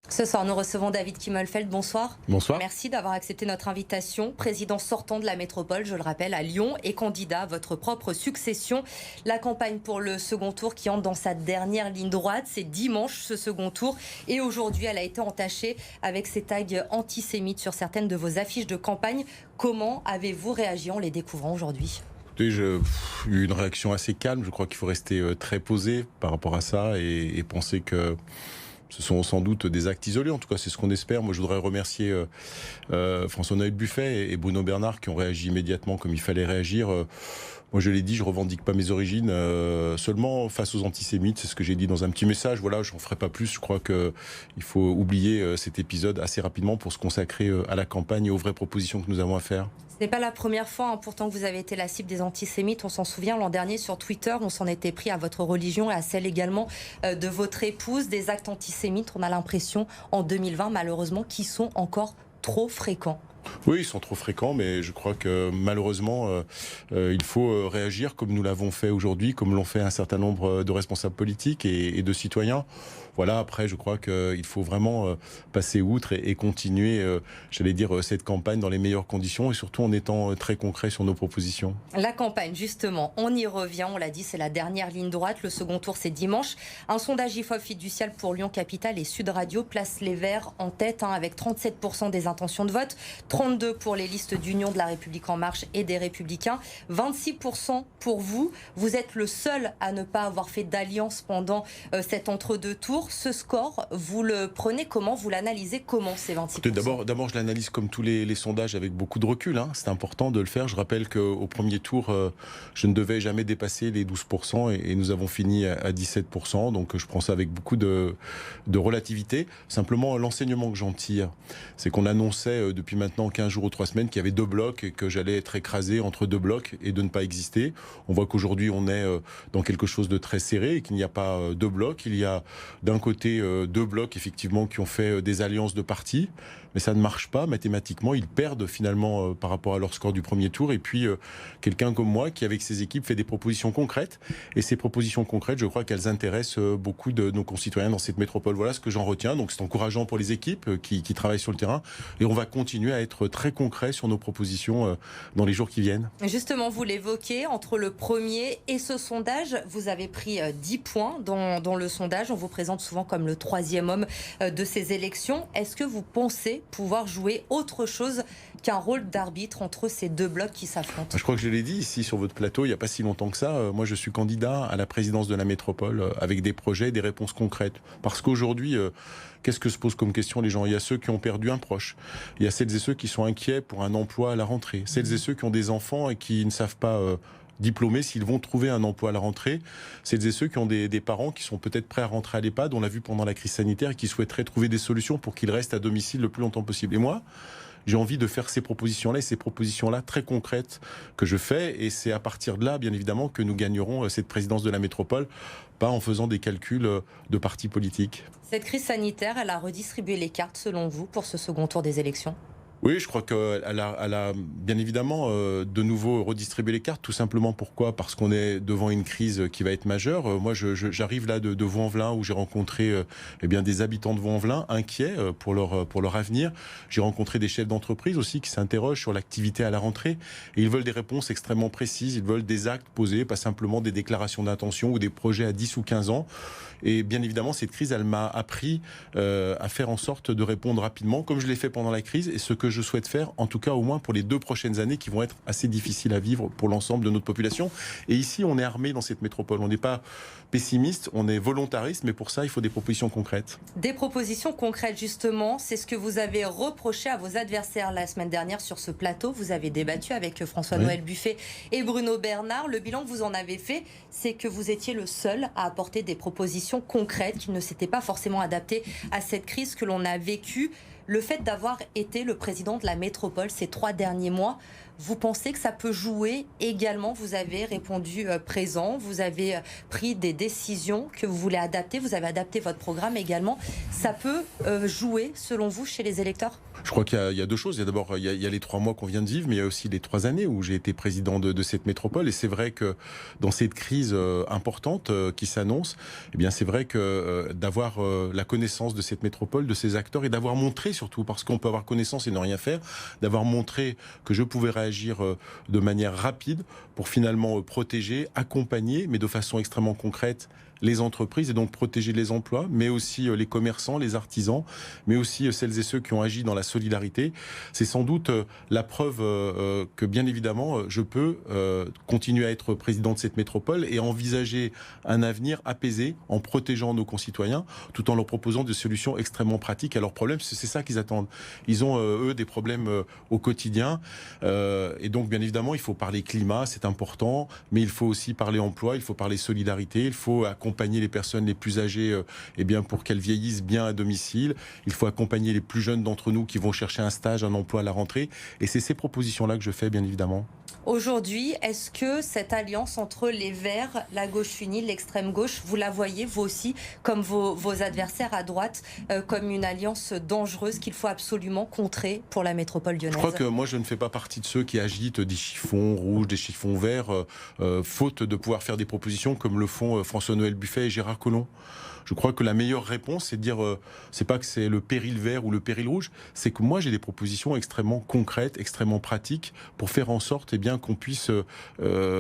Ce soir, nous recevons David Kimmelfeld. Bonsoir. Bonsoir. Merci d'avoir accepté notre invitation. Président sortant de la métropole, je le rappelle, à Lyon, et candidat à votre propre succession. La campagne pour le second tour qui entre dans sa dernière ligne droite, c'est dimanche ce second tour. Et aujourd'hui, elle a été entachée avec ces tags antisémites sur certaines de vos affiches de campagne. Comment avez-vous réagi en les découvrant aujourd'hui ? J'ai eu une réaction assez calme. Je crois qu'il faut rester très posé par rapport à ça et penser que ce sont sans doute des actes isolés. En tout cas, c'est ce qu'on espère. Moi, je voudrais remercier François-Noël Buffet et Bruno Bernard qui ont réagi immédiatement comme il fallait réagir. Moi, je l'ai dit, je revendique pas mes origines seulement face aux antisémites. C'est ce que j'ai dit dans un petit message. Voilà, je n'en ferai pas plus. Je crois qu'il faut oublier cet épisode assez rapidement pour se consacrer à la campagne et aux vraies propositions que nous avons à faire. Ce n'est pas la première fois, pourtant, que vous avez été la cible des antisémites. On s'en souvient, l'an dernier, sur Twitter, on s'en était pris à votre religion et à celle également de votre épouse. Des actes antisémites, on a l'impression, en 2020, malheureusement, qui sont encore trop fréquents. Oui, ils sont trop fréquents, mais je crois que malheureusement, il faut réagir comme nous l'avons fait aujourd'hui, comme l'ont fait un certain nombre de responsables politiques et de citoyens. Voilà, après, je crois qu'il faut vraiment passer outre et continuer, j'allais dire, cette campagne dans les meilleures conditions et surtout en étant très concret sur nos propositions. La campagne, justement, on y revient, on l'a dit, c'est la dernière ligne droite. Le second tour, c'est dimanche. Un sondage IFOP fiducial pour Lyon Capitale et Sud Radio place les Verts en tête, avec 37% des intentions de vote, 32% pour les listes d'Union de la République En Marche et des Républicains, 26% pour vous. Vous êtes le seul à ne pas avoir fait d'alliance pendant cet entre-deux tours. Ce score, vous le prenez comment? Vous l'analysez comment, ces 26%? D'abord, je l'analyse comme tous les sondages avec beaucoup de recul. C'est important de le faire. Je rappelle qu'au premier tour, je ne devais jamais dépasser les 12% et nous avons fini à 17%. Donc je prends ça avec beaucoup de relativité. Simplement, l'enseignement que j'en tire, c'est qu'on annonçait depuis maintenant 15 jours ou 3 semaines qu'il y avait 2 blocs et que j'allais être écrasé entre 2 blocs et de ne pas exister. On voit qu'aujourd'hui, on est dans quelque chose de très serré et qu'il n'y a pas 2 blocs. Il y a d'un côté 2 blocs effectivement qui ont fait des alliances de partis, mais ça ne marche pas mathématiquement. Ils perdent finalement par rapport à leur score du premier tour. Et puis quelqu'un comme moi qui avec ses équipes fait des propositions concrètes. Et ces propositions concrètes, je crois qu'elles intéressent beaucoup de nos concitoyens dans cette métropole. Voilà ce que j'en retiens. Donc c'est encourageant pour les équipes qui travaillent sur le terrain. Et on va continuer à être très concret sur nos propositions dans les jours qui viennent. Justement, vous l'évoquez, entre le premier et ce sondage, vous avez pris 10 points dans le sondage. On vous présente souvent comme le 3e homme de ces élections. Est-ce que vous pensez pouvoir jouer autre chose qu'un rôle d'arbitre entre ces 2 blocs qui s'affrontent? Je crois que je l'ai dit ici sur votre plateau il n'y a pas si longtemps que ça. Moi, je suis candidat à la présidence de la métropole avec des projets, des réponses concrètes. Parce qu'aujourd'hui, qu'est-ce que se pose comme question les gens? Il y a ceux qui ont perdu un proche. Il y a celles et ceux qui sont inquiets pour un emploi à la rentrée. Celles et ceux qui ont des enfants et qui ne savent pas diplômés s'ils vont trouver un emploi à la rentrée. Celles et ceux qui ont des parents qui sont peut-être prêts à rentrer à l'EHPAD, on l'a vu pendant la crise sanitaire, et qui souhaiteraient trouver des solutions pour qu'ils restent à domicile le plus longtemps possible. Et moi, j'ai envie de faire ces propositions-là et ces propositions-là très concrètes que je fais. Et c'est à partir de là, bien évidemment, que nous gagnerons cette présidence de la métropole, pas en faisant des calculs de partis politiques. Cette crise sanitaire, elle a redistribué les cartes, selon vous, pour ce second tour des élections? Oui, je crois qu'elle a bien évidemment de nouveau redistribué les cartes. Tout simplement pourquoi? Parce qu'on est devant une crise qui va être majeure. Moi, j'arrive là de Vaux-en-Velin où j'ai rencontré des habitants de Vaux-en-Velin inquiets pour leur avenir. J'ai rencontré des chefs d'entreprise aussi qui s'interrogent sur l'activité à la rentrée. Et ils veulent des réponses extrêmement précises. Ils veulent des actes posés, pas simplement des déclarations d'intention ou des projets à 10 ou 15 ans. Et bien évidemment, cette crise, elle m'a appris à faire en sorte de répondre rapidement, comme je l'ai fait pendant la crise, et ce que je souhaite faire, en tout cas au moins pour les 2 prochaines années qui vont être assez difficiles à vivre pour l'ensemble de notre population. Et ici, on est armé dans cette métropole. On n'est pas pessimiste, on est volontariste, mais pour ça, il faut des propositions concrètes. Des propositions concrètes, justement, c'est ce que vous avez reproché à vos adversaires la semaine dernière sur ce plateau. Vous avez débattu avec François-Noël Buffet et Bruno Bernard. Le bilan que vous en avez fait, c'est que vous étiez le seul à apporter des propositions concrètes qui ne s'étaient pas forcément adaptées à cette crise que l'on a vécue. Le fait d'avoir été le président de la métropole ces 3 derniers mois, vous pensez que ça peut jouer également? Vous avez répondu présent, vous avez pris des décisions que vous voulez adapter. Vous avez adapté votre programme également. Ça peut jouer, selon vous, chez les électeurs ? Je crois qu'il y a deux choses. D'abord, il y a les 3 mois qu'on vient de vivre, mais il y a aussi les 3 années où j'ai été président de cette métropole. Et c'est vrai que dans cette crise importante qui s'annonce, eh bien, c'est vrai que d'avoir la connaissance de cette métropole, de ses acteurs, et d'avoir montré surtout, parce qu'on peut avoir connaissance et ne rien faire, d'avoir montré que je pouvais réagir de manière rapide pour finalement protéger, accompagner, mais de façon extrêmement concrète, les entreprises et donc protéger les emplois, mais aussi les commerçants, les artisans, mais aussi celles et ceux qui ont agi dans la solidarité. C'est sans doute la preuve que, bien évidemment, je peux continuer à être président de cette métropole et envisager un avenir apaisé en protégeant nos concitoyens, tout en leur proposant des solutions extrêmement pratiques à leurs problèmes. C'est ça qu'ils attendent. Ils ont, eux, des problèmes au quotidien. Et donc, bien évidemment, il faut parler climat, c'est important, mais il faut aussi parler emploi, il faut parler solidarité, il faut accompagner les personnes les plus âgées eh bien, pour qu'elles vieillissent bien à domicile. Il faut accompagner les plus jeunes d'entre nous qui vont chercher un stage, un emploi à la rentrée. Et c'est ces propositions-là que je fais, bien évidemment. Aujourd'hui, est-ce que cette alliance entre les Verts, la gauche unie, l'extrême gauche, vous la voyez, vous aussi, comme vos adversaires à droite, comme une alliance dangereuse qu'il faut absolument contrer pour la métropole lyonnaise ? Je crois que moi, je ne fais pas partie de ceux qui agitent des chiffons rouges, des chiffons verts, faute de pouvoir faire des propositions comme le font François-Noël Buffet et Gérard Collomb. Je crois que la meilleure réponse, c'est de dire, c'est pas que c'est le péril vert ou le péril rouge, c'est que moi j'ai des propositions extrêmement concrètes, extrêmement pratiques pour faire en sorte, eh bien, qu'on puisse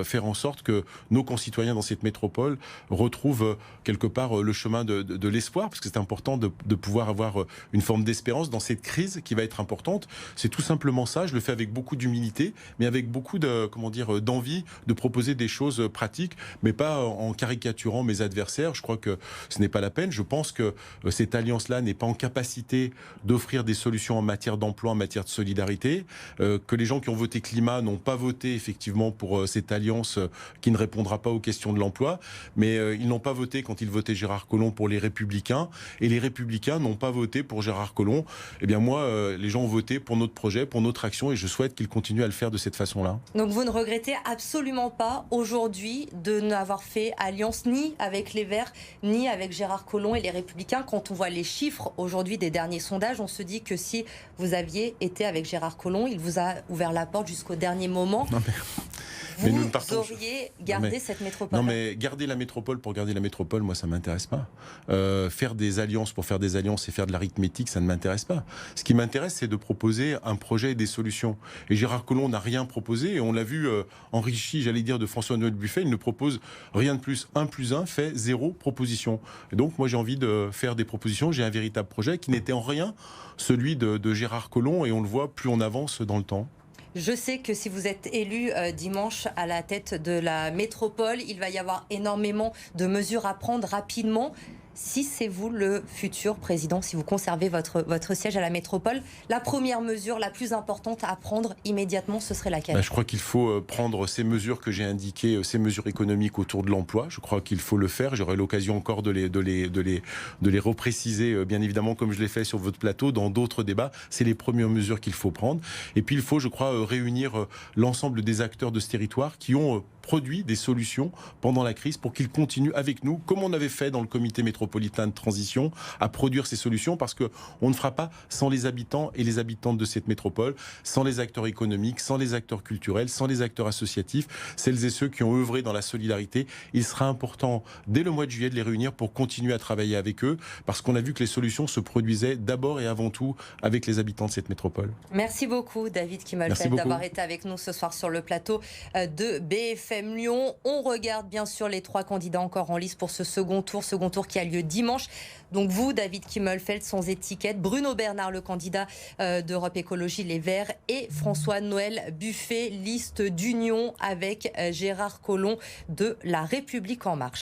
faire en sorte que nos concitoyens dans cette métropole retrouvent quelque part le chemin de l'espoir, parce que c'est important de pouvoir avoir une forme d'espérance dans cette crise qui va être importante. C'est tout simplement ça. Je le fais avec beaucoup d'humilité, mais avec beaucoup d'envie de proposer des choses pratiques, mais pas en caricaturant mes adversaires. Je crois que ce n'est pas la peine. Je pense que cette alliance-là n'est pas en capacité d'offrir des solutions en matière d'emploi, en matière de solidarité, que les gens qui ont voté climat n'ont pas voté effectivement pour cette alliance qui ne répondra pas aux questions de l'emploi, mais ils n'ont pas voté quand ils votaient Gérard Collomb pour les Républicains, et les Républicains n'ont pas voté pour Gérard Collomb. Eh bien moi, les gens ont voté pour notre projet, pour notre action, et je souhaite qu'ils continuent à le faire de cette façon-là. Donc vous ne regrettez absolument pas aujourd'hui de n'avoir fait alliance ni avec les Verts, ni avec Gérard Collomb et les Républicains. Quand on voit les chiffres aujourd'hui des derniers sondages, on se dit que si vous aviez été avec Gérard Collomb, il vous a ouvert la porte jusqu'au dernier moment. Non mais nous auriez gardé cette métropole. Non mais garder la métropole pour garder la métropole, moi ça m'intéresse pas. Faire des alliances pour faire des alliances et faire de l'arithmétique, ça ne m'intéresse pas. Ce qui m'intéresse, c'est de proposer un projet et des solutions. Et Gérard Collomb n'a rien proposé, et on l'a vu enrichi, j'allais dire, de François-Noël Buffet. Il ne propose rien de plus. 1 + 1 fait 0 proposition. Et donc moi j'ai envie de faire des propositions. J'ai un véritable projet qui n'était en rien celui de Gérard Collomb, et on le voit plus on avance dans le temps. Je sais que si vous êtes élu dimanche à la tête de la métropole, il va y avoir énormément de mesures à prendre rapidement. Si c'est vous le futur président, si vous conservez votre siège à la métropole, la première mesure la plus importante à prendre immédiatement, ce serait laquelle ? Je crois qu'il faut prendre ces mesures que j'ai indiquées, ces mesures économiques autour de l'emploi. Je crois qu'il faut le faire. J'aurai l'occasion encore de les repréciser, bien évidemment, comme je l'ai fait sur votre plateau, dans d'autres débats. C'est les premières mesures qu'il faut prendre. Et puis il faut, je crois, réunir l'ensemble des acteurs de ce territoire qui ont produit des solutions pendant la crise pour qu'ils continuent avec nous, comme on avait fait dans le comité métropolitain de transition, à produire ces solutions, parce qu'on ne fera pas sans les habitants et les habitantes de cette métropole, sans les acteurs économiques, sans les acteurs culturels, sans les acteurs associatifs, celles et ceux qui ont œuvré dans la solidarité. Il sera important, dès le mois de juillet, de les réunir pour continuer à travailler avec eux, parce qu'on a vu que les solutions se produisaient d'abord et avant tout avec les habitants de cette métropole. Merci beaucoup, David Kimmelfeld, d'avoir été avec nous ce soir sur le plateau de BFM Lyon. On regarde bien sûr les 3 candidats encore en lice pour ce second tour qui a lieu dimanche. Donc vous, David Kimmelfeld, sans étiquette, Bruno Bernard, le candidat d'Europe Écologie Les Verts, et François-Noël Buffet, liste d'union avec Gérard Collomb de La République En Marche.